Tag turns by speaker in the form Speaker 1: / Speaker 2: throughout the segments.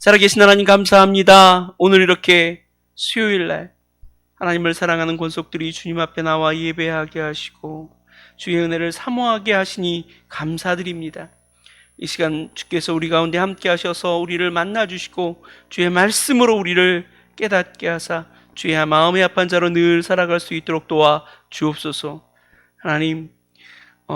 Speaker 1: 살아계신 하나님 감사합니다. 오늘 이렇게 수요일날 하나님을 사랑하는 권속들이 주님 앞에 나와 예배하게 하시고 주의 은혜를 사모하게 하시니 감사드립니다. 이 시간 주께서 우리 가운데 함께 하셔서 우리를 만나주시고 주의 말씀으로 우리를 깨닫게 하사 주의 마음의 합한 자로 늘 살아갈 수 있도록 도와 주옵소서. 하나님,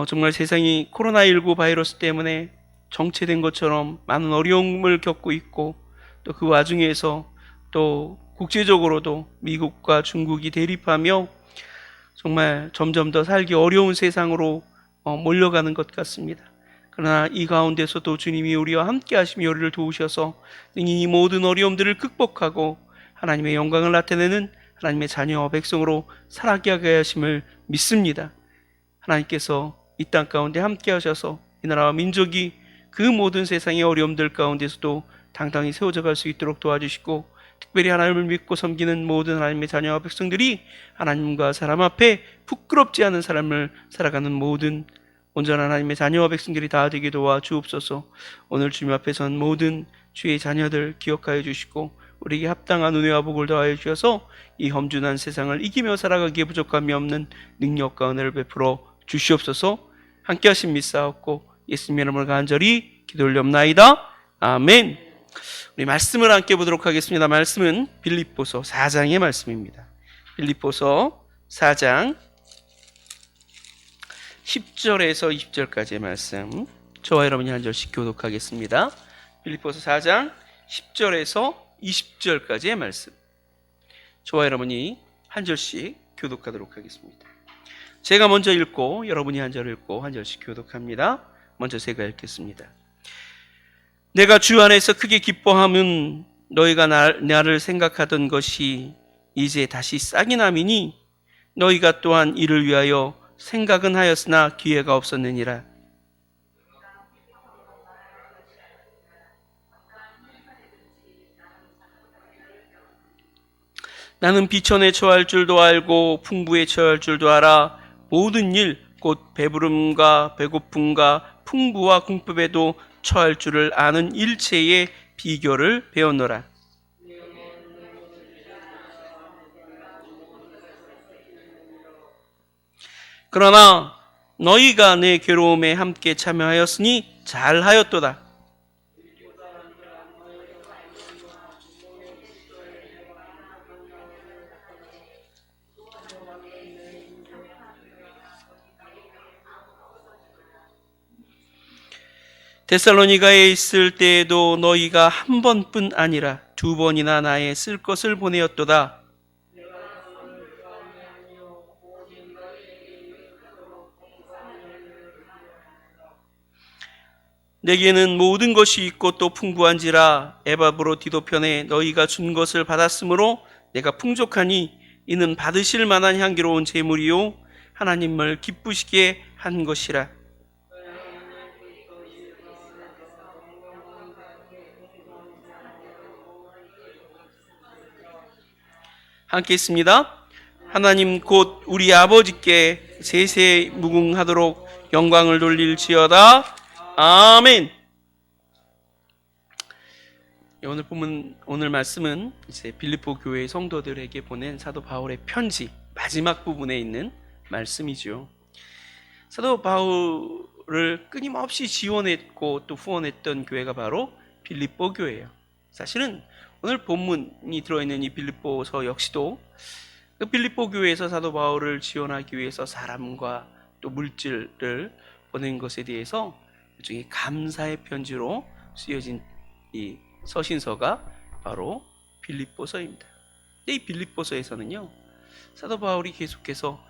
Speaker 1: 정말 세상이 코로나19 바이러스 때문에 정체된 것처럼 많은 어려움을 겪고 있고 또 그 와중에서 또 국제적으로도 미국과 중국이 대립하며 정말 점점 더 살기 어려운 세상으로 몰려가는 것 같습니다. 그러나 이 가운데서도 주님이 우리와 함께 하시며 우리를 도우셔서 이 모든 어려움들을 극복하고 하나님의 영광을 나타내는 하나님의 자녀와 백성으로 살아가게 하심을 믿습니다. 하나님께서 이 땅 가운데 함께 하셔서 이 나라와 민족이 그 모든 세상의 어려움들 가운데서도 당당히 세워져 갈 수 있도록 도와주시고 특별히 하나님을 믿고 섬기는 모든 하나님의 자녀와 백성들이 하나님과 사람 앞에 부끄럽지 않은 삶을 살아가는 모든 온전한 하나님의 자녀와 백성들이 다 되게 도와 주옵소서. 오늘 주님 앞에 선 모든 주의 자녀들 기억하여 주시고 우리에게 합당한 은혜와 복을 더하여 주셔서 이 험준한 세상을 이기며 살아가기에 부족함이 없는 능력과 은혜를 베풀어 주시옵소서. 함께 하신 믿사옵고 예수님의 이름으로 간절히 기도 올리옵나이다. 아멘. 우리 말씀을 함께 보도록 하겠습니다. 말씀은 빌립보서 4장의 말씀입니다. 빌립보서 4장 10절에서 20절까지의 말씀, 저와 여러분이 한 절씩 교독하겠습니다. 빌립보서 4장 10절에서 20절까지의 말씀, 저와 여러분이 한 절씩 교독하도록 하겠습니다. 제가 먼저 읽고 여러분이 한 절 읽고 한 절씩 교독합니다. 먼저 제가 읽겠습니다. 내가 주 안에서 크게 기뻐함은 너희가 나를 생각하던 것이 이제 다시 싹이 남이니 너희가 또한 이를 위하여 생각은 하였으나 기회가 없었느니라. 나는 비천에 처할 줄도 알고 풍부에 처할 줄도 알아. 모든 일 곧 배부름과 배고픔과 풍부와 궁핍에도 처할 줄을 아는 일체의 비결을 배웠노라. 그러나 너희가 내 괴로움에 함께 참여하였으니 잘하였도다. 데살로니가에 있을 때에도 너희가 한 번뿐 아니라 두 번이나 나의 쓸 것을 보내었도다. 내게는 모든 것이 있고 또 풍부한지라 에바브로 디도편에 너희가 준 것을 받았으므로 내가 풍족하니 이는 받으실 만한 향기로운 제물이요 하나님을 기쁘시게 한 것이라. 함께 있습니다. 하나님 곧 우리 아버지께 세세 무궁하도록 영광을 돌릴지어다. 아멘. 오늘 말씀은 이제 빌립보 교회 성도들에게 보낸 사도 바울의 편지 마지막 부분에 있는 말씀이죠. 사도 바울을 끊임없이 지원했고 또 후원했던 교회가 바로 빌립보 교회예요. 사실은 오늘 본문이 들어있는 이 빌립보서 역시도 그 빌립보 교회에서 사도 바울을 지원하기 위해서 사람과 또 물질을 보낸 것에 대해서 일종의 감사의 편지로 쓰여진 이 서신서가 바로 빌립보서입니다. 이 빌립보서에서는요, 사도 바울이 계속해서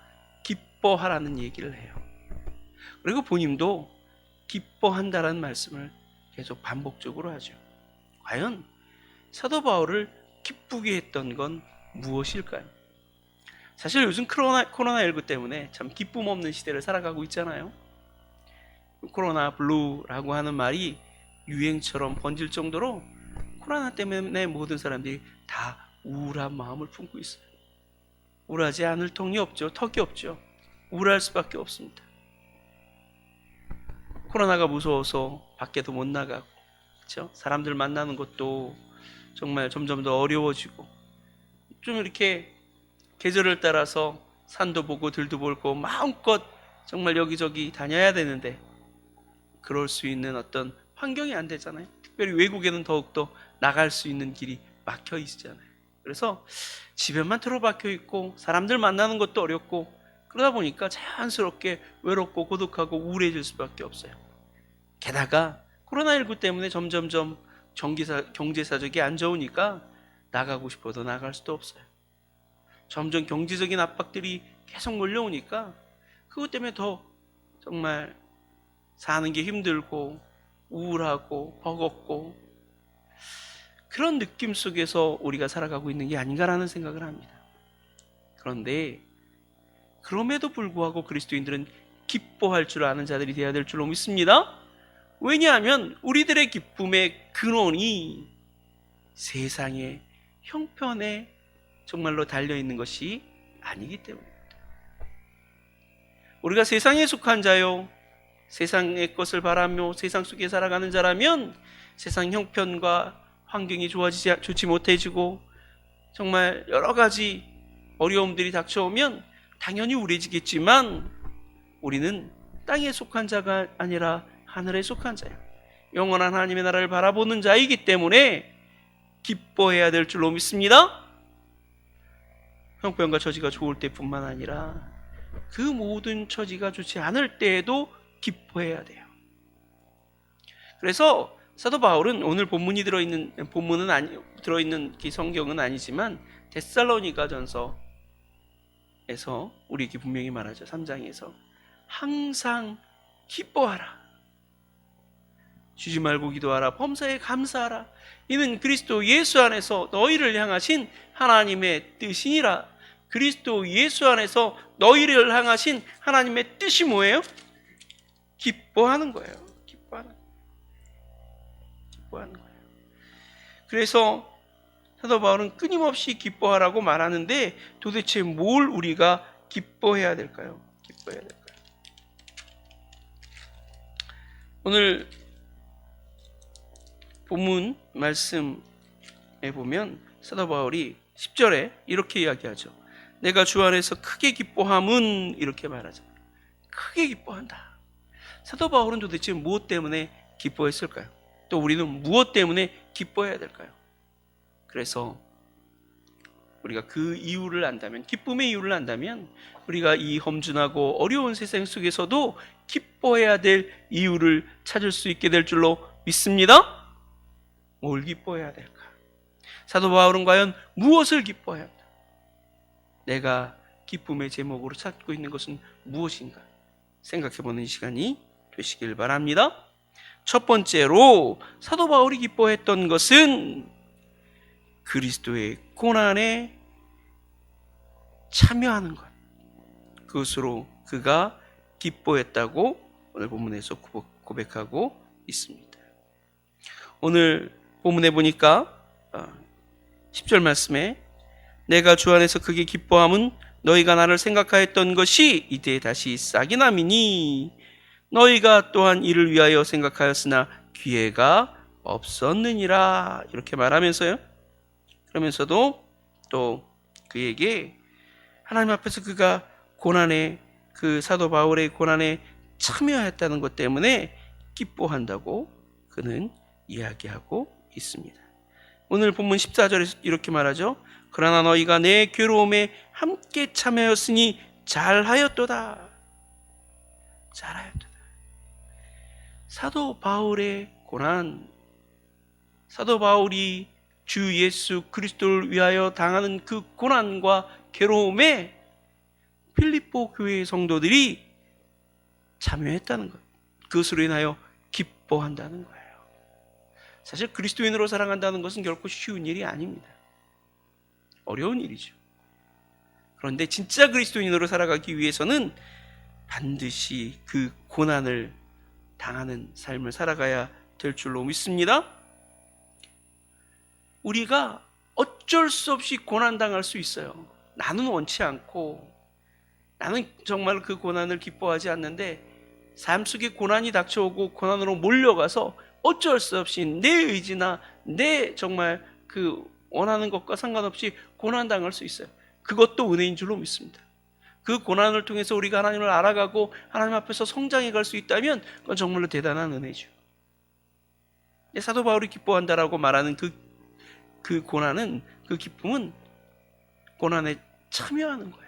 Speaker 1: 기뻐하라는 얘기를 해요. 그리고 본인도 기뻐한다라는 말씀을 계속 반복적으로 하죠. 과연 사도 바울을 기쁘게 했던 건 무엇일까요? 사실 요즘 코로나19 때문에 참 기쁨 없는 시대를 살아가고 있잖아요. 코로나 블루라고 하는 말이 유행처럼 번질 정도로 코로나 때문에 모든 사람들이 다 우울한 마음을 품고 있어요. 우울하지 않을 턱이 없죠. 우울할 수밖에 없습니다. 코로나가 무서워서 밖에도 못 나가고 그렇죠? 사람들 만나는 것도 정말 점점 더 어려워지고, 좀 이렇게 계절을 따라서 산도 보고 들도 보고 마음껏 정말 여기저기 다녀야 되는데 그럴 수 있는 어떤 환경이 안 되잖아요. 특별히 외국에는 더욱더 나갈 수 있는 길이 막혀 있잖아요. 그래서 집에만 틀어박혀 있고 사람들 만나는 것도 어렵고, 그러다 보니까 자연스럽게 외롭고 고독하고 우울해질 수밖에 없어요. 게다가 코로나19 때문에 점점점 경제사적이 안 좋으니까 나가고 싶어도 나갈 수도 없어요. 점점 경제적인 압박들이 계속 몰려오니까 그것 때문에 더 정말 사는 게 힘들고 우울하고 버겁고, 그런 느낌 속에서 우리가 살아가고 있는 게 아닌가라는 생각을 합니다. 그런데 그럼에도 불구하고 그리스도인들은 기뻐할 줄 아는 자들이 되어야 될 줄로 믿습니다. 왜냐하면 우리들의 기쁨의 근원이 세상의 형편에 정말로 달려있는 것이 아니기 때문입니다. 우리가 세상에 속한 자요, 세상의 것을 바라며 세상 속에 살아가는 자라면 세상 형편과 환경이 좋지 못해지고 정말 여러 가지 어려움들이 닥쳐오면 당연히 우울해지겠지만, 우리는 땅에 속한 자가 아니라 하늘에 속한 자예요. 영원한 하나님의 나라를 바라보는 자이기 때문에 기뻐해야 될 줄로 믿습니다. 형편과 처지가 좋을 때뿐만 아니라 그 모든 처지가 좋지 않을 때에도 기뻐해야 돼요. 그래서 사도 바울은 오늘 본문이 들어있는 성경은 아니지만 데살로니가전서에서 우리에게 분명히 말하죠. 3장에서 항상 기뻐하라, 쉬지 말고 기도하라, 범사에 감사하라, 이는 그리스도 예수 안에서 너희를 향하신 하나님의 뜻이니라. 그리스도 예수 안에서 너희를 향하신 하나님의 뜻이 뭐예요? 기뻐하는 거예요. 기뻐하는 거예요. 그래서 사도 바울은 끊임없이 기뻐하라고 말하는데, 도대체 뭘 우리가 기뻐해야 될까요? 오늘 본문 말씀에 보면 사도 바울이 10절에 이렇게 이야기하죠. 내가 주 안에서 크게 기뻐함은, 이렇게 말하죠. 크게 기뻐한다. 사도 바울은 도대체 무엇 때문에 기뻐했을까요? 또 우리는 무엇 때문에 기뻐해야 될까요? 그래서 우리가 그 이유를 안다면, 기쁨의 이유를 안다면, 우리가 이 험준하고 어려운 세상 속에서도 기뻐해야 될 이유를 찾을 수 있게 될 줄로 믿습니다. 뭘 기뻐해야 될까? 사도 바울은 과연 무엇을 기뻐해야 한다? 내가 기쁨의 제목으로 찾고 있는 것은 무엇인가? 생각해보는 시간이 되시길 바랍니다. 첫 번째로 사도 바울이 기뻐했던 것은 그리스도의 고난에 참여하는 것, 그것으로 그가 기뻐했다고 오늘 본문에서 고백하고 있습니다. 오늘 본문에 보니까 10절 말씀에 내가 주 안에서 크게 기뻐함은 너희가 나를 생각하였던 것이 이때 다시 싹이 남이니 너희가 또한 이를 위하여 생각하였으나 기회가 없었느니라, 이렇게 말하면서요. 그러면서도 또 그에게 하나님 앞에서 그가 고난에, 그 사도 바울의 고난에 참여했다는 것 때문에 기뻐한다고 그는 이야기하고 있습니다. 오늘 본문 14절에서 이렇게 말하죠. 그러나 너희가 내 괴로움에 함께 참여하였으니 잘하였도다. 사도 바울의 고난, 사도 바울이 주 예수 그리스도를 위하여 당하는 그 고난과 괴로움에 필리포 교회의 성도들이 참여했다는 것, 그것으로 인하여 기뻐한다는 거예요. 사실 그리스도인으로 살아간다는 것은 결코 쉬운 일이 아닙니다. 어려운 일이죠. 그런데 진짜 그리스도인으로 살아가기 위해서는 반드시 그 고난을 당하는 삶을 살아가야 될 줄로 믿습니다. 우리가 어쩔 수 없이 고난당할 수 있어요. 나는 원치 않고, 나는 정말 그 고난을 기뻐하지 않는데 삶 속에 고난이 닥쳐오고 고난으로 몰려가서 어쩔 수 없이 내 의지나 내 정말 그 원하는 것과 상관없이 고난당할 수 있어요. 그것도 은혜인 줄로 믿습니다. 그 고난을 통해서 우리가 하나님을 알아가고 하나님 앞에서 성장해 갈 수 있다면 그건 정말로 대단한 은혜죠. 사도 바울이 기뻐한다라고 말하는 그 고난은, 그 기쁨은 고난에 참여하는 거예요.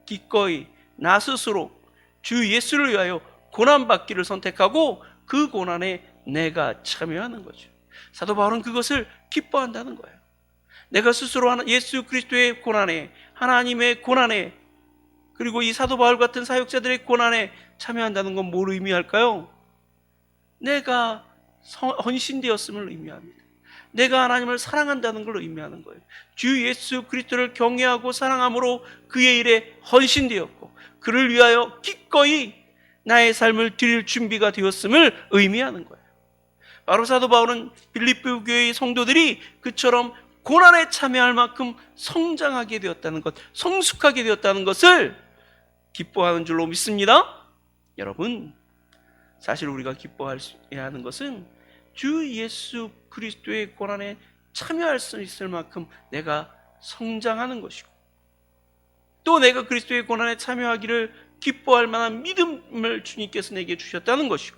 Speaker 1: 기꺼이 나 스스로 주 예수를 위하여 고난받기를 선택하고 그 고난에 내가 참여하는 거죠. 사도 바울은 그것을 기뻐한다는 거예요. 내가 스스로 예수 그리스도의 고난에, 하나님의 고난에, 그리고 이 사도 바울 같은 사역자들의 고난에 참여한다는 건 뭘 의미할까요? 내가 헌신되었음을 의미합니다. 내가 하나님을 사랑한다는 걸 의미하는 거예요. 주 예수 그리스도를 경외하고 사랑함으로 그의 일에 헌신되었고 그를 위하여 기꺼이 나의 삶을 드릴 준비가 되었음을 의미하는 거예요. 바로 사도 바울은 빌립보 교회의 성도들이 그처럼 고난에 참여할 만큼 성장하게 되었다는 것, 성숙하게 되었다는 것을 기뻐하는 줄로 믿습니다. 여러분, 사실 우리가 기뻐해야 하는 것은 주 예수 그리스도의 고난에 참여할 수 있을 만큼 내가 성장하는 것이고, 또 내가 그리스도의 고난에 참여하기를 기뻐할 만한 믿음을 주님께서 내게 주셨다는 것이고,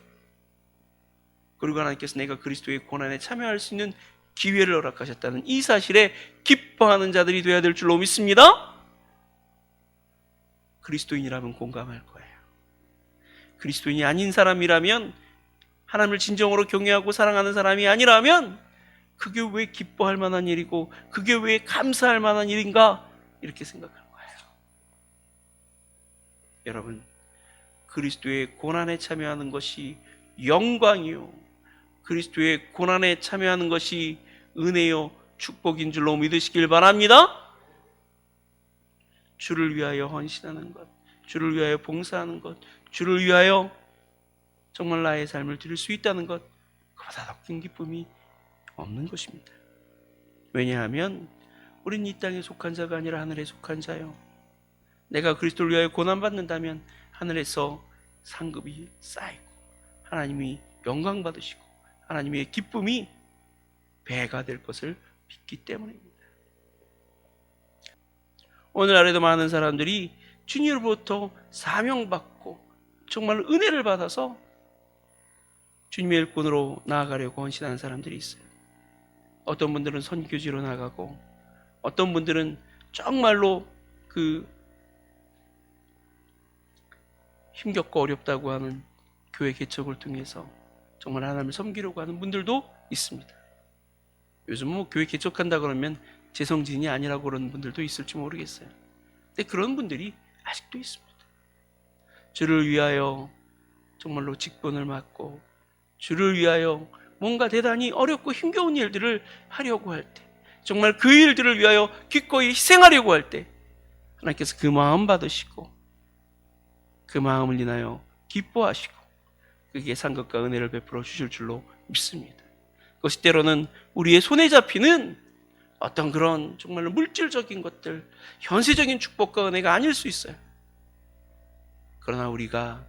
Speaker 1: 그리고 하나님께서 내가 그리스도의 고난에 참여할 수 있는 기회를 허락하셨다는 이 사실에 기뻐하는 자들이 되어야 될 줄로 믿습니다. 그리스도인이라면 공감할 거예요. 그리스도인이 아닌 사람이라면, 하나님을 진정으로 경외하고 사랑하는 사람이 아니라면 그게 왜 기뻐할 만한 일이고 그게 왜 감사할 만한 일인가, 이렇게 생각할 거예요. 여러분, 그리스도의 고난에 참여하는 것이 영광이요, 그리스도의 고난에 참여하는 것이 은혜요 축복인 줄로 믿으시길 바랍니다. 주를 위하여 헌신하는 것, 주를 위하여 봉사하는 것, 주를 위하여 정말 나의 삶을 드릴 수 있다는 것, 그보다 더 큰 기쁨이 없는 것입니다. 왜냐하면 우린 이 땅에 속한 자가 아니라 하늘에 속한 자요. 내가 그리스도를 위하여 고난받는다면 하늘에서 상급이 쌓이고 하나님이 영광 받으시고 하나님의 기쁨이 배가 될 것을 믿기 때문입니다. 오늘 아래도 많은 사람들이 주님으로부터 사명받고 정말 은혜를 받아서 주님의 일꾼으로 나아가려고 헌신하는 사람들이 있어요. 어떤 분들은 선교지로 나가고, 어떤 분들은 정말로 그 힘겹고 어렵다고 하는 교회 개척을 통해서 정말 하나님을 섬기려고 하는 분들도 있습니다. 요즘 뭐 교회 개척한다 그러면 재성진이 아니라고 그러는 분들도 있을지 모르겠어요. 근데 그런 분들이 아직도 있습니다. 주를 위하여 정말로 직분을 맡고 주를 위하여 뭔가 대단히 어렵고 힘겨운 일들을 하려고 할 때, 정말 그 일들을 위하여 기꺼이 희생하려고 할 때 하나님께서 그 마음 받으시고 그 마음을 인하여 기뻐하시고 그게 상급과 은혜를 베풀어 주실 줄로 믿습니다. 그것이 때로는 우리의 손에 잡히는 어떤 그런 정말로 물질적인 것들, 현세적인 축복과 은혜가 아닐 수 있어요. 그러나 우리가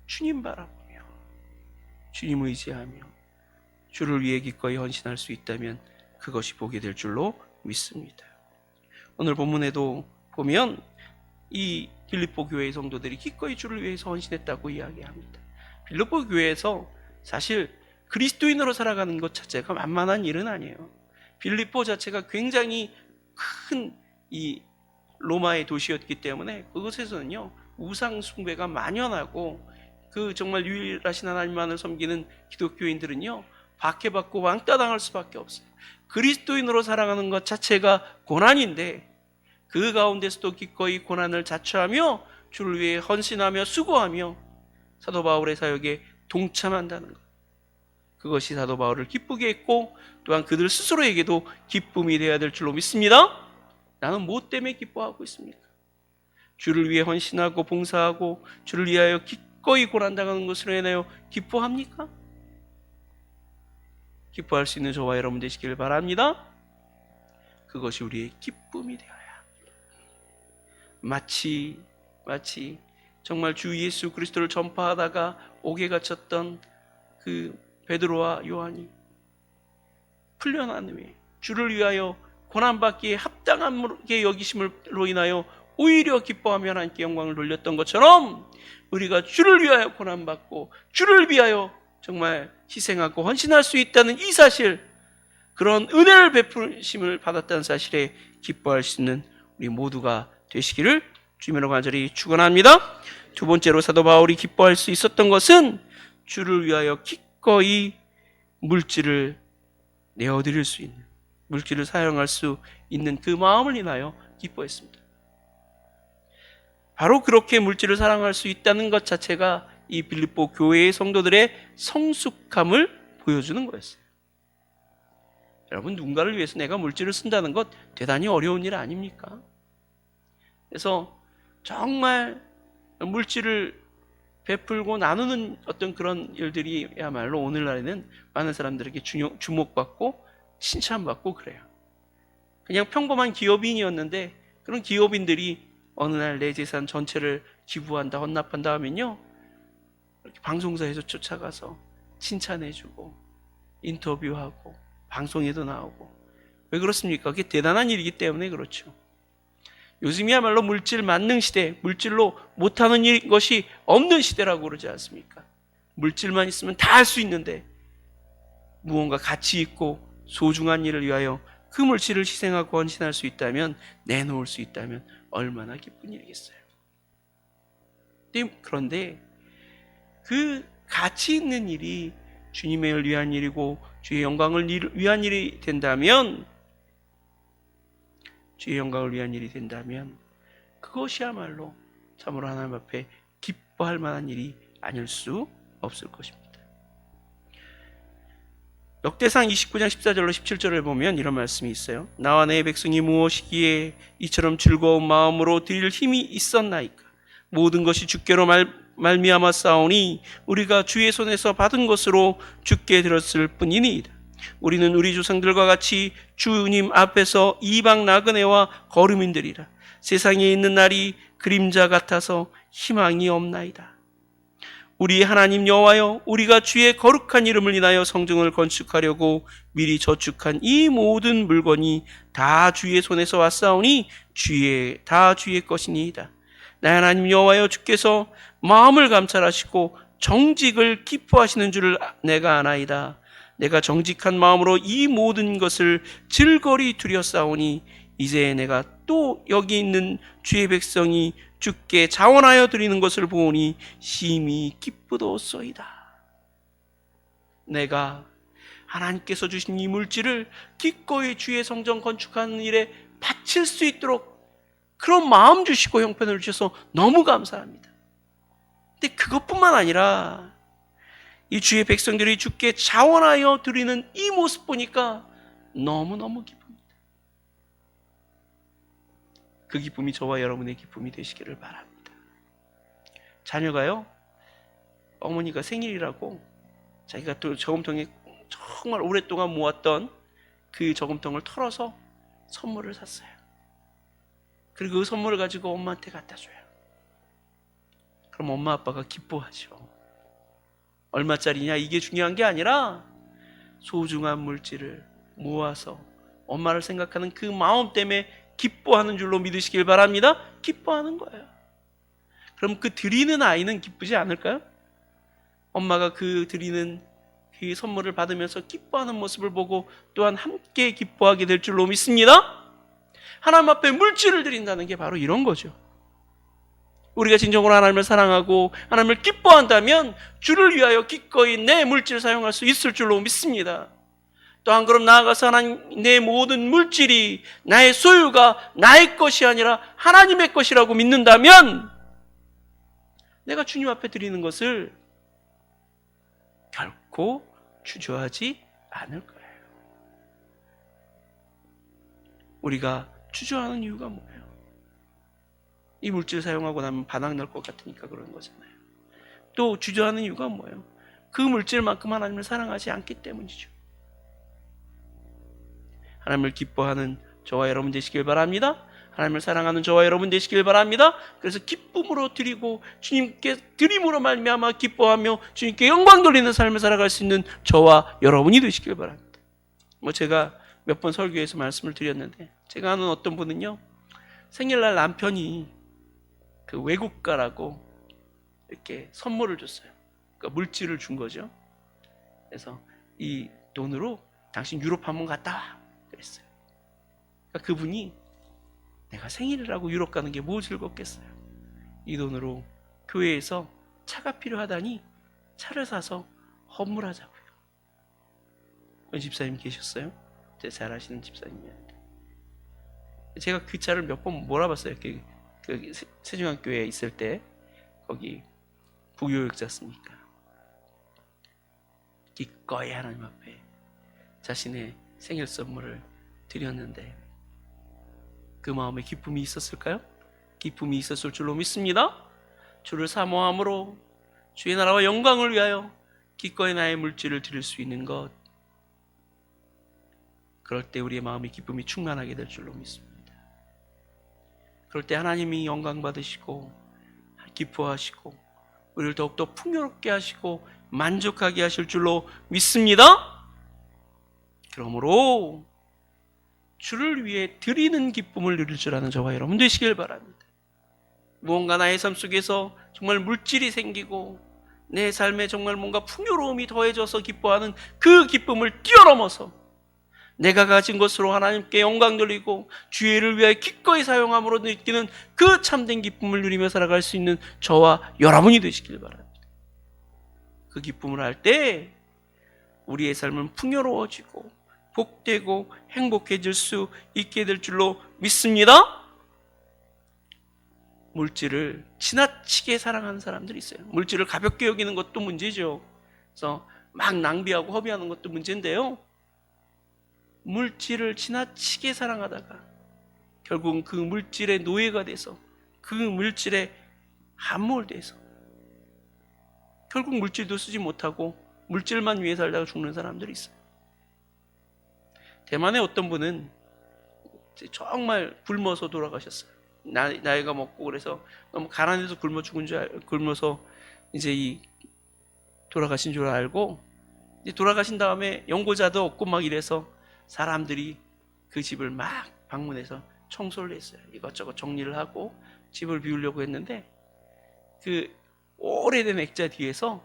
Speaker 1: 주님 바라보며 주님 의지하며 주를 위해 기꺼이 헌신할 수 있다면 그것이 복이 될 줄로 믿습니다. 오늘 본문에도 보면 이 빌립보 교회의 성도들이 기꺼이 주를 위해서 헌신했다고 이야기합니다. 빌립보 교회에서 사실 그리스도인으로 살아가는 것 자체가 만만한 일은 아니에요. 빌립보 자체가 굉장히 큰 이 로마의 도시였기 때문에 그곳에서는요 우상 숭배가 만연하고, 그 정말 유일하신 하나님만을 섬기는 기독교인들은요 박해받고 왕따 당할 수밖에 없어요. 그리스도인으로 살아가는 것 자체가 고난인데 그 가운데서도 기꺼이 고난을 자처하며 주를 위해 헌신하며 수고하며 사도 바울의 사역에 동참한다는 것, 그것이 사도 바울을 기쁘게 했고 또한 그들 스스로에게도 기쁨이 되어야 될 줄로 믿습니다. 나는 무엇 때문에 기뻐하고 있습니까? 주를 위해 헌신하고 봉사하고 주를 위하여 기꺼이 고난당하는 것으로 인하여 기뻐합니까? 기뻐할 수 있는 저와 여러분 되시길 바랍니다. 그것이 우리의 기쁨이 되어야 합니다. 마치 정말 주 예수 그리스도를 전파하다가 옥에 갇혔던 그 베드로와 요한이 풀려난 후에 주를 위하여 고난받기에 합당하게 여기심으로 인하여 오히려 기뻐하며 하나님께 영광을 돌렸던 것처럼 우리가 주를 위하여 고난받고 주를 위하여 정말 희생하고 헌신할 수 있다는 이 사실, 그런 은혜를 베푸심을 받았다는 사실에 기뻐할 수 있는 우리 모두가 되시기를 주님으로 간절히 축원합니다. 두 번째로 사도 바울이 기뻐할 수 있었던 것은 주를 위하여 기꺼이 물질을 내어드릴 수 있는, 물질을 사용할 수 있는 그 마음을 인하여 기뻐했습니다. 바로 그렇게 물질을 사랑할 수 있다는 것 자체가 이 빌립보 교회의 성도들의 성숙함을 보여주는 거였어요. 여러분, 누군가를 위해서 내가 물질을 쓴다는 것 대단히 어려운 일 아닙니까? 그래서 정말 물질을 베풀고 나누는 어떤 그런 일들이야말로 오늘날에는 많은 사람들에게 주목받고 칭찬받고 그래요. 그냥 평범한 기업인이었는데 그런 기업인들이 어느 날 내 재산 전체를 기부한다, 헌납한다 하면요, 이렇게 방송사에서 쫓아가서 칭찬해주고 인터뷰하고 방송에도 나오고. 왜 그렇습니까? 그게 대단한 일이기 때문에 그렇죠. 요즘이야말로 물질 만능 시대, 물질로 못하는 것이 없는 시대라고 그러지 않습니까? 물질만 있으면 다 할 수 있는데 무언가 가치 있고 소중한 일을 위하여 그 물질을 희생하고 헌신할 수 있다면, 내놓을 수 있다면 얼마나 기쁜 일이겠어요. 그런데 그 가치 있는 일이 주님의 을 위한 일이고 주의 영광을 위한 일이 된다면, 주의 영광을 위한 일이 된다면 그것이야말로 참으로 하나님 앞에 기뻐할 만한 일이 아닐 수 없을 것입니다. 역대상 29장 14절로 17절을 보면 이런 말씀이 있어요. 나와 내 백성이 무엇이기에 이처럼 즐거운 마음으로 드릴 힘이 있었나이까? 모든 것이 주께로 말미암아 싸우니 우리가 주의 손에서 받은 것으로 주께 드렸을 뿐이니이다. 우리는 우리 조상들과 같이 주님 앞에서 이방 나그네와 거류민들이라. 세상에 있는 날이 그림자 같아서 희망이 없나이다. 우리 하나님 여호와여, 우리가 주의 거룩한 이름을 인하여 성전을 건축하려고 미리 저축한 이 모든 물건이 다 주의 손에서 왔사오니 다 주의 것이니이다. 나 하나님 여호와여, 주께서 마음을 감찰하시고 정직을 기뻐하시는 줄을 내가 아나이다. 내가 정직한 마음으로 이 모든 것을 즐거리 드렸사오니 이제 내가 또 여기 있는 주의 백성이 주께 자원하여 드리는 것을 보니 심히 기쁘도소이다. 내가 하나님께서 주신 이 물질을 기꺼이 주의 성전 건축하는 일에 바칠 수 있도록 그런 마음 주시고 형편을 주셔서 너무 감사합니다. 근데 그것뿐만 아니라 이 주의 백성들이 주께 자원하여 드리는 이 모습 보니까 너무너무 기쁩니다. 그 기쁨이 저와 여러분의 기쁨이 되시기를 바랍니다. 자녀가요, 어머니가 생일이라고 자기가 또 저금통에 정말 오랫동안 모았던 그 저금통을 털어서 선물을 샀어요. 그리고 그 선물을 가지고 엄마한테 갖다 줘요. 그럼 엄마 아빠가 기뻐하죠. 얼마짜리냐 이게 중요한 게 아니라 소중한 물질을 모아서 엄마를 생각하는 그 마음 때문에 기뻐하는 줄로 믿으시길 바랍니다. 기뻐하는 거예요. 그럼 그 드리는 아이는 기쁘지 않을까요? 엄마가 그 드리는 그 선물을 받으면서 기뻐하는 모습을 보고 또한 함께 기뻐하게 될 줄로 믿습니다. 하나님 앞에 물질을 드린다는 게 바로 이런 거죠. 우리가 진정으로 하나님을 사랑하고 하나님을 기뻐한다면 주를 위하여 기꺼이 내 물질을 사용할 수 있을 줄로 믿습니다. 또 한 걸음 나아가서 하나님, 내 모든 물질이 나의 소유가 나의 것이 아니라 하나님의 것이라고 믿는다면 내가 주님 앞에 드리는 것을 결코 주저하지 않을 거예요. 우리가 주저하는 이유가 뭐예요? 이 물질 사용하고 나면 반항 날 것 같으니까 그런 거잖아요. 또 주저하는 이유가 뭐예요? 그 물질만큼 하나님을 사랑하지 않기 때문이죠. 하나님을 기뻐하는 저와 여러분 되시길 바랍니다. 하나님을 사랑하는 저와 여러분 되시길 바랍니다. 그래서 기쁨으로 드리고 주님께 드림으로 말미암아 기뻐하며 주님께 영광 돌리는 삶을 살아갈 수 있는 저와 여러분이 되시길 바랍니다. 제가 몇 번 설교에서 말씀을 드렸는데, 제가 아는 어떤 분은요, 생일날 남편이 그 외국가라고 이렇게 선물을 줬어요. 그러니까 물질을 준 거죠. 그래서 이 돈으로 당신 유럽 한번 갔다 와 그랬어요. 그러니까 그분이 내가 생일이라고 유럽 가는 게 뭐 즐겁겠어요. 이 돈으로 교회에서 차가 필요하다니 차를 사서 헌물하자고요. 그 집사님 계셨어요? 잘 아시는 집사님이었는데, 제가 그 차를 몇 번 몰아봤어요. 그 세종학교에 있을 때 거기 부교육자였으니까 기꺼이 하나님 앞에 자신의 생일 선물을 드렸는데 그 마음에 기쁨이 있었을까요? 기쁨이 있었을 줄로 믿습니다. 주를 사모함으로 주의 나라와 영광을 위하여 기꺼이 나의 물질을 드릴 수 있는 것, 그럴 때 우리의 마음이 기쁨이 충만하게 될 줄로 믿습니다. 그럴 때 하나님이 영광 받으시고 기뻐하시고 우리를 더욱더 풍요롭게 하시고 만족하게 하실 줄로 믿습니다. 그러므로 주를 위해 드리는 기쁨을 누릴 줄 아는 저와 여러분 되시길 바랍니다. 무언가 나의 삶 속에서 정말 물질이 생기고 내 삶에 정말 뭔가 풍요로움이 더해져서 기뻐하는 그 기쁨을 뛰어넘어서 내가 가진 것으로 하나님께 영광 돌리고 주의를 위하여 기꺼이 사용함으로 느끼는 그 참된 기쁨을 누리며 살아갈 수 있는 저와 여러분이 되시길 바랍니다. 그 기쁨을 할 때 우리의 삶은 풍요로워지고 복되고 행복해질 수 있게 될 줄로 믿습니다. 물질을 지나치게 사랑하는 사람들이 있어요. 물질을 가볍게 여기는 것도 문제죠. 그래서 막 낭비하고 허비하는 것도 문제인데요, 물질을 지나치게 사랑하다가 결국은 그 물질의 노예가 돼서 그 물질에 함몰돼서 결국 물질도 쓰지 못하고 물질만 위해 살다가 죽는 사람들이 있어요. 대만의 어떤 분은 정말 굶어서 돌아가셨어요. 나이가 먹고 그래서 너무 가난해서 굶어서 이제 돌아가신 줄 알고, 이제 돌아가신 다음에 연고자도 없고 막 이래서 사람들이 그 집을 막 방문해서 청소를 했어요. 이것저것 정리를 하고 집을 비우려고 했는데 그 오래된 액자 뒤에서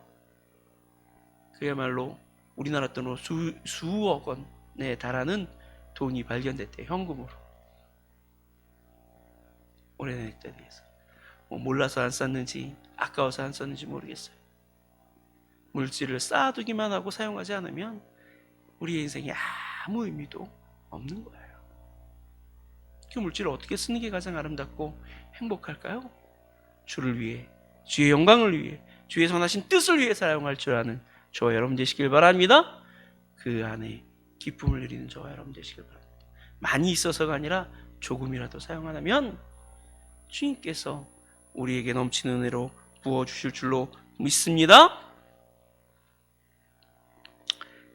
Speaker 1: 그야말로 우리나라 돈으로 수억 원에 달하는 돈이 발견됐대요. 현금으로. 오래된 액자 뒤에서. 몰라서 안 쌌는지 아까워서 안 썼는지 모르겠어요. 물질을 쌓아두기만 하고 사용하지 않으면 우리의 인생에 아무 의미도 없는 거예요. 그 물질을 어떻게 쓰는 게 가장 아름답고 행복할까요? 주를 위해, 주의 영광을 위해, 주의 선하신 뜻을 위해 사용할 줄 아는 저와 여러분 되시길 바랍니다. 그 안에 기쁨을 누리는 저와 여러분 되시길 바랍니다. 많이 있어서가 아니라 조금이라도 사용하면 주님께서 우리에게 넘치는 은혜로 부어주실 줄로 믿습니다.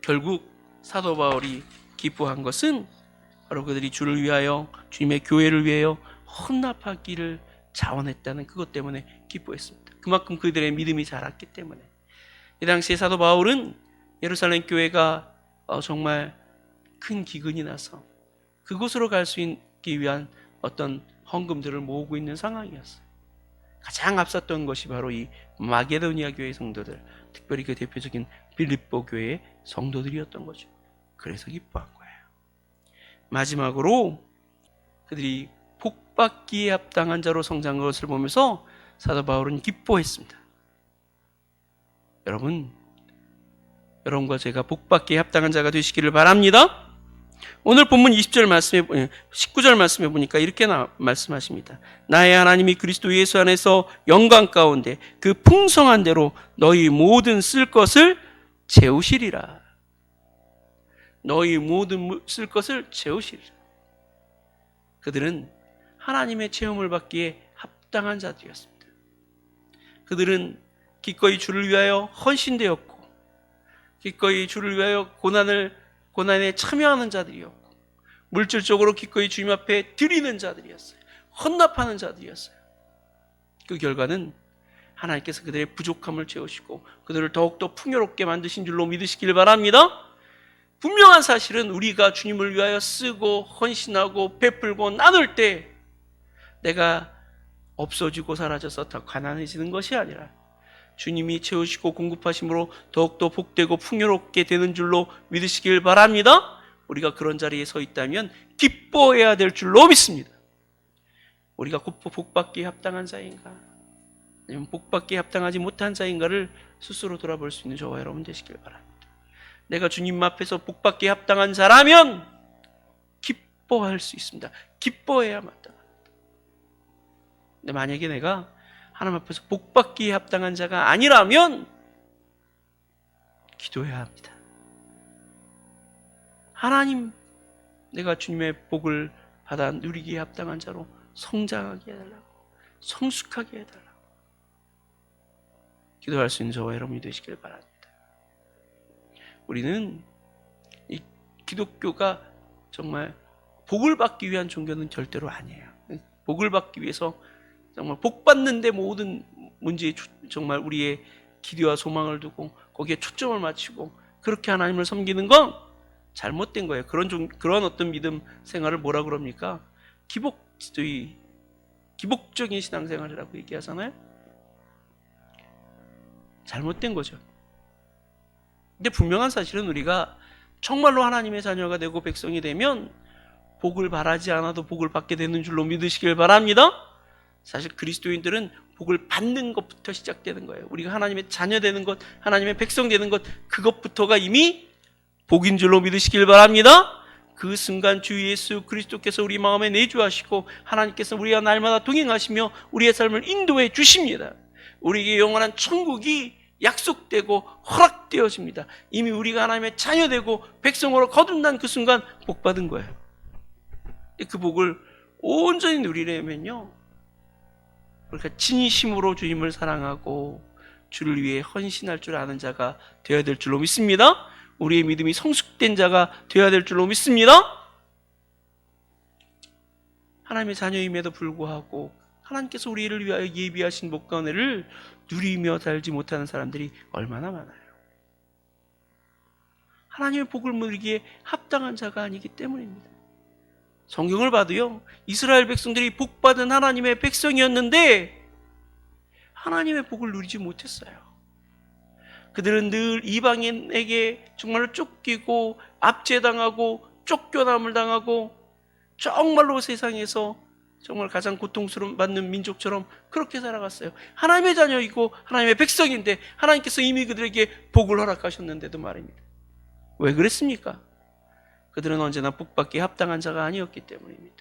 Speaker 1: 결국 사도 바울이 기뻐한 것은 바로 그들이 주를 위하여, 주님의 교회를 위하여 헌납하기를 자원했다는 그것 때문에 기뻐했습니다. 그만큼 그들의 믿음이 자랐기 때문에. 이 당시에 사도 바울은 예루살렘 교회가 정말 큰 기근이 나서 그곳으로 갈 수 있기 위한 어떤 헌금들을 모으고 있는 상황이었어요. 가장 앞섰던 것이 바로 이 마게도니아 교회 성도들, 특별히 그 대표적인 빌립보 교회의 성도들이었던 거죠. 그래서 기뻐한 거예요. 마지막으로 그들이 복받기에 합당한 자로 성장한 것을 보면서 사도 바울은 기뻐했습니다. 여러분과 제가 복받기에 합당한 자가 되시기를 바랍니다. 오늘 본문 19절 말씀에 보니까 이렇게 말씀하십니다. 나의 하나님이 그리스도 예수 안에서 영광 가운데 그 풍성한 대로 너희 모든 쓸 것을 채우시리라. 너희 모든 쓸 것을 채우시리라. 그들은 하나님의 채움을 받기에 합당한 자들이었습니다. 그들은 기꺼이 주를 위하여 헌신되었고, 기꺼이 주를 위하여 고난에 참여하는 자들이었고, 물질적으로 기꺼이 주님 앞에 드리는 자들이었어요. 헌납하는 자들이었어요. 그 결과는 하나님께서 그들의 부족함을 채우시고 그들을 더욱더 풍요롭게 만드신 줄로 믿으시길 바랍니다. 분명한 사실은 우리가 주님을 위하여 쓰고 헌신하고 베풀고 나눌 때 내가 없어지고 사라져서 더 가난해지는 것이 아니라 주님이 채우시고 공급하심으로 더욱더 복되고 풍요롭게 되는 줄로 믿으시길 바랍니다. 우리가 그런 자리에 서 있다면 기뻐해야 될 줄로 믿습니다. 우리가 복받기에 합당한 자인가, 아니면 복받기에 합당하지 못한 자인가를 스스로 돌아볼 수 있는 저와 여러분 되시길 바랍니다. 내가 주님 앞에서 복받기에 합당한 자라면 기뻐할 수 있습니다. 기뻐해야 마땅합니다. 근데 만약에 내가 하나님 앞에서 복받기에 합당한 자가 아니라면 기도해야 합니다. 하나님, 내가 주님의 복을 받아 누리기에 합당한 자로 성장하게 해달라고, 성숙하게 해달라고 기도할 수 있는 저와 여러분이 되시길 바랍니다. 우리는 이 기독교가 정말 복을 받기 위한 종교는 절대로 아니에요. 복을 받기 위해서 정말 복 받는데 모든 문제에 정말 우리의 기대와 소망을 두고 거기에 초점을 맞추고 그렇게 하나님을 섬기는 건 잘못된 거예요. 그런 어떤 믿음 생활을 뭐라 그럽니까? 기복적인 신앙생활이라고 얘기하잖아요. 잘못된 거죠. 근데 분명한 사실은 우리가 정말로 하나님의 자녀가 되고 백성이 되면 복을 바라지 않아도 복을 받게 되는 줄로 믿으시길 바랍니다. 사실 그리스도인들은 복을 받는 것부터 시작되는 거예요. 우리가 하나님의 자녀 되는 것, 하나님의 백성 되는 것, 그것부터가 이미 복인 줄로 믿으시길 바랍니다. 그 순간 주 예수 그리스도께서 우리 마음에 내주하시고 하나님께서 우리와 날마다 동행하시며 우리의 삶을 인도해 주십니다. 우리에게 영원한 천국이 약속되고 허락되어집니다. 이미 우리가 하나님의 자녀되고 백성으로 거듭난 그 순간 복 받은 거예요. 그 복을 온전히 누리려면요, 그러니까 진심으로 주님을 사랑하고 주를 위해 헌신할 줄 아는 자가 되어야 될 줄로 믿습니다. 우리의 믿음이 성숙된 자가 되어야 될 줄로 믿습니다. 하나님의 자녀임에도 불구하고 하나님께서 우리를 위하여 예비하신 복과 은혜를 누리며 살지 못하는 사람들이 얼마나 많아요. 하나님의 복을 누리기에 합당한 자가 아니기 때문입니다. 성경을 봐도요, 이스라엘 백성들이 복받은 하나님의 백성이었는데 하나님의 복을 누리지 못했어요. 그들은 늘 이방인에게 정말로 쫓기고 압제당하고 쫓겨남을 당하고 정말로 세상에서 정말 가장 고통스러움 받는 민족처럼 그렇게 살아갔어요. 하나님의 자녀이고 하나님의 백성인데 하나님께서 이미 그들에게 복을 허락하셨는데도 말입니다. 왜 그랬습니까? 그들은 언제나 복받기에 합당한 자가 아니었기 때문입니다.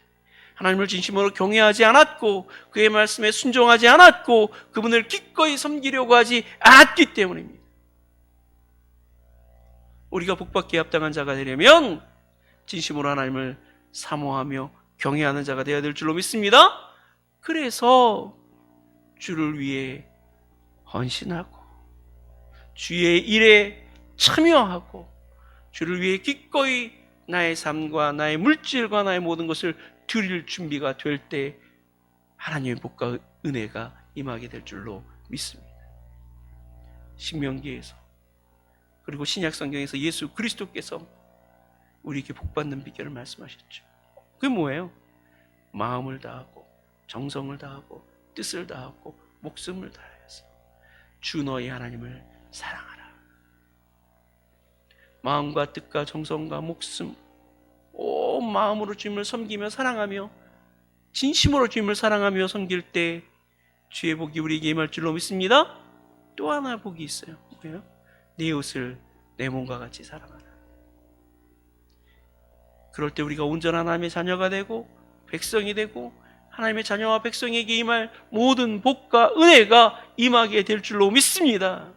Speaker 1: 하나님을 진심으로 경외하지 않았고 그의 말씀에 순종하지 않았고 그분을 기꺼이 섬기려고 하지 않았기 때문입니다. 우리가 복받기에 합당한 자가 되려면 진심으로 하나님을 사모하며 경외하는 자가 되어야 될 줄로 믿습니다. 그래서 주를 위해 헌신하고 주의 일에 참여하고 주를 위해 기꺼이 나의 삶과 나의 물질과 나의 모든 것을 드릴 준비가 될 때 하나님의 복과 은혜가 임하게 될 줄로 믿습니다. 신명기에서 그리고 신약 성경에서 예수 그리스도께서 우리에게 복받는 비결을 말씀하셨죠. 그게 뭐예요? 마음을 다하고 정성을 다하고 뜻을 다하고 목숨을 다하여서 주 너희 하나님을 사랑하라. 마음과 뜻과 정성과 목숨, 온 마음으로 주님을 섬기며 사랑하며 진심으로 주님을 사랑하며 섬길 때 주의 복이 우리에게 임할 줄로 믿습니다. 또 하나 복이 있어요. 뭐예요? 내 이웃을 내 몸과 같이 사랑하라. 그럴 때 우리가 온전한 하나님의 자녀가 되고 백성이 되고 하나님의 자녀와 백성에게 임할 모든 복과 은혜가 임하게 될 줄로 믿습니다.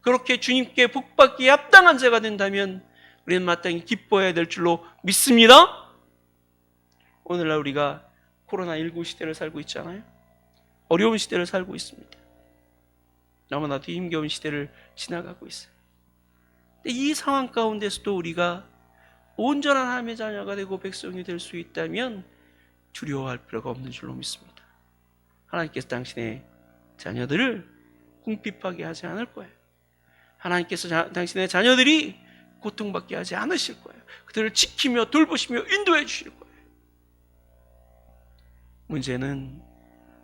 Speaker 1: 그렇게 주님께 복받기에 합당한 자가 된다면 우리는 마땅히 기뻐해야 될 줄로 믿습니다. 오늘날 우리가 코로나19 시대를 살고 있잖아요. 어려운 시대를 살고 있습니다. 너무나도 힘겨운 시대를 지나가고 있어요. 근데 이 상황 가운데서도 우리가 온전한 하나님의 자녀가 되고 백성이 될 수 있다면 두려워할 필요가 없는 줄로 믿습니다. 하나님께서 당신의 자녀들을 궁핍하게 하지 않을 거예요. 하나님께서 당신의 자녀들이 고통받게 하지 않으실 거예요. 그들을 지키며 돌보시며 인도해 주실 거예요. 문제는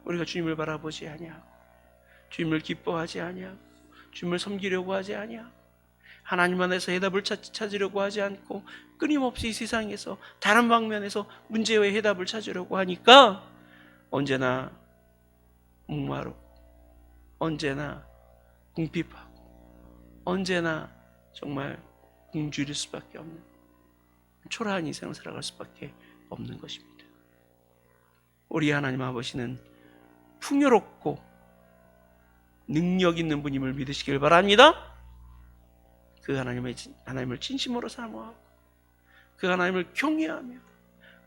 Speaker 1: 우리가 주님을 바라보지 아니하고, 주님을 기뻐하지 아니하고, 주님을 섬기려고 하지 아니하고, 하나님 안에서 해답을 찾으려고 하지 않고 끊임없이 이 세상에서 다른 방면에서 문제의 해답을 찾으려고 하니까 언제나 목마르고, 언제나 궁핍하고, 언제나 정말 굶주릴 수밖에 없는 초라한 인생을 살아갈 수밖에 없는 것입니다. 우리 하나님 아버지는 풍요롭고 능력 있는 분임을 믿으시길 바랍니다. 그 하나님을 진심으로 사모하고, 그 하나님을 경외하며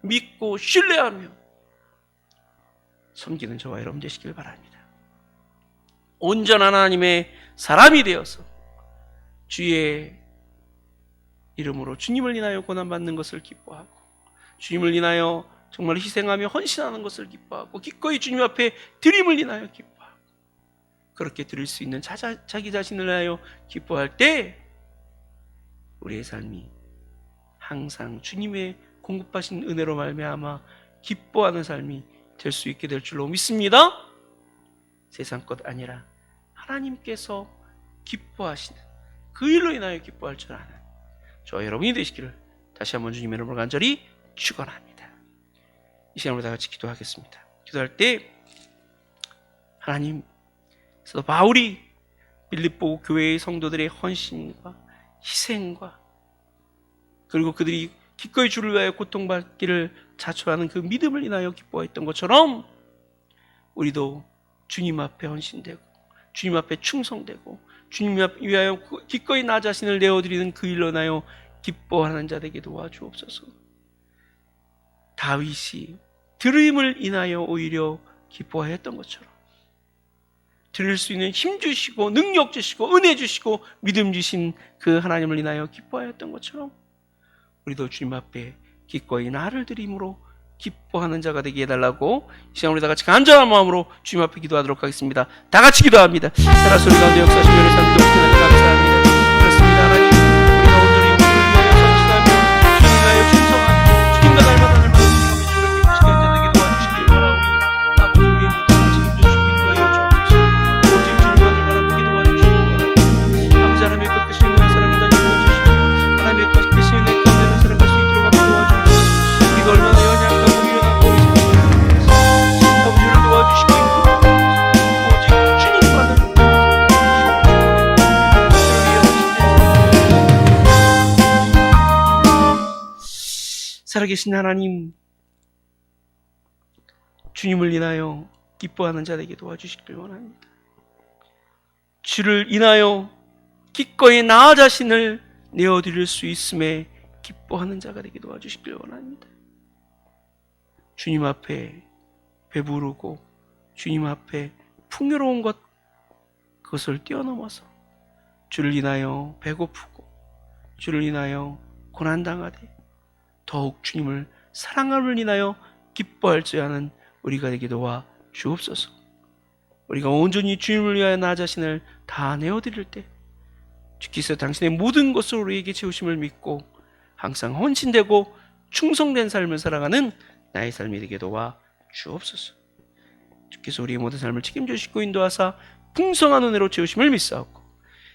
Speaker 1: 믿고 신뢰하며 섬기는 저와 여러분 되시길 바랍니다. 온전한 하나님의 사람이 되어서 주의 이름으로 주님을 인하여 고난받는 것을 기뻐하고, 주님을 인하여 정말 희생하며 헌신하는 것을 기뻐하고, 기꺼이 주님 앞에 드림을 인하여 기뻐하고, 그렇게 드릴 수 있는 자기 자신을 위하여 기뻐할 때 우리의 삶이 항상 주님의 공급하신 은혜로 말미암아 기뻐하는 삶이 될 수 있게 될 줄로 믿습니다. 세상 것 아니라 하나님께서 기뻐하시는 그 일로 인하여 기뻐할 줄 아는 저와 여러분이 되시기를 다시 한번 주님의 이름으로 간절히 축원합니다. 이 시간으로 다 같이 기도하겠습니다. 기도할 때 하나님, 그래서 바울이 빌립보 교회의 성도들의 헌신과 희생과, 그리고 그들이 기꺼이 주를 위하여 고통받기를 자초하는 그 믿음을 인하여 기뻐했던 것처럼 우리도 주님 앞에 헌신되고, 주님 앞에 충성되고, 주님 앞에 위하여 기꺼이 나 자신을 내어드리는 그 일로 인하여 기뻐하는 자 되게 도와주옵소서. 다윗이 들음을 인하여 오히려 기뻐했던 것처럼 드릴 수 있는 힘 주시고 능력 주시고 은혜 주시고 믿음 주신 그 하나님을 인하여 기뻐하였던 것처럼 우리도 주님 앞에 기꺼이 나를 드림으로 기뻐하는 자가 되게 해달라고 이 시간 우리 다 같이 간절한 마음으로 주님 앞에 기도하도록 하겠습니다. 다 같이 기도합니다. 살아 소리 가운데 역사하시며 우리 삶도 감사합니다. 그렇습니다. 하나님, 우리가 온전히 우리를 위하여 성실하며 주님 위하여 충성하며 주님과 닮아가는 하나님 주님을 기쁘시게 하는 자 되게 도와주시길 바라오니 아버지 우리의 모든 책임져 주시고 인도하여 주옵소서. 오직 주님만을 바라보게 도와주시기 바랍니다. 아버지 하나님의 끝까지 있는 사람을 다 주시고 하나님의 끝까지 있는 가운데는 살아갈 수 있도록 아버지 도와주옵소서. 우리가 얼마나 연약하고 미련하고 아버지를 도와주시고 오직 주님만을 살아계신 하나님, 주님을 인하여 기뻐하는 자 되게 도와주시길 원합니다. 주를 인하여 기꺼이 나 자신을 내어드릴 수 있음에 기뻐하는 자가 되게 도와주시길 원합니다. 주님 앞에 배부르고 주님 앞에 풍요로운 것, 그것을 뛰어넘어서 주를 인하여 배고프고 주를 인하여 고난당하되 더욱 주님을 사랑함을 인하여 기뻐할 줄 아는 우리가 되게 도와 주옵소서. 우리가 온전히 주님을 위하여 나 자신을 다 내어드릴 때 주께서 당신의 모든 것으로 우리에게 채우심을 믿고 항상 헌신되고 충성된 삶을 살아가는 나의 삶이 되게 도와 주옵소서. 주께서 우리의 모든 삶을 책임져 주시고 인도하사 풍성한 은혜로 채우심을 믿사옵고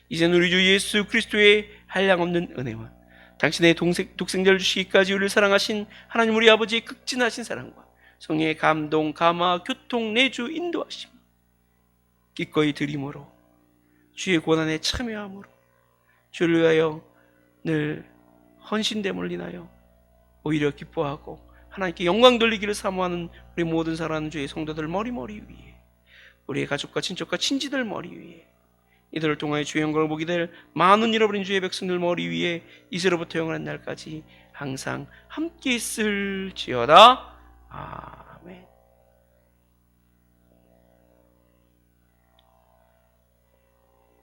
Speaker 1: 이제는 우리 주 예수 그리스도의 한량없는 은혜와 당신의 독생자를 주시기까지 우리를 사랑하신 하나님 우리 아버지의 극진하신 사랑과 성령의 감동, 감화, 교통, 내주, 인도하심, 기꺼이 드림으로 주의 고난에 참여함으로 주를 위하여 늘 헌신됨을 인하여 오히려 기뻐하고 하나님께 영광 돌리기를 사모하는 우리 모든 사랑하는 주의 성도들 머리 위에, 우리의 가족과 친척과 친지들 머리 위에, 이들을 통하여 주의 영광을 보게 될 많은 잃어버린 주의 백성들 머리 위에 이제로부터 영원한 날까지 항상 함께 있을지어다.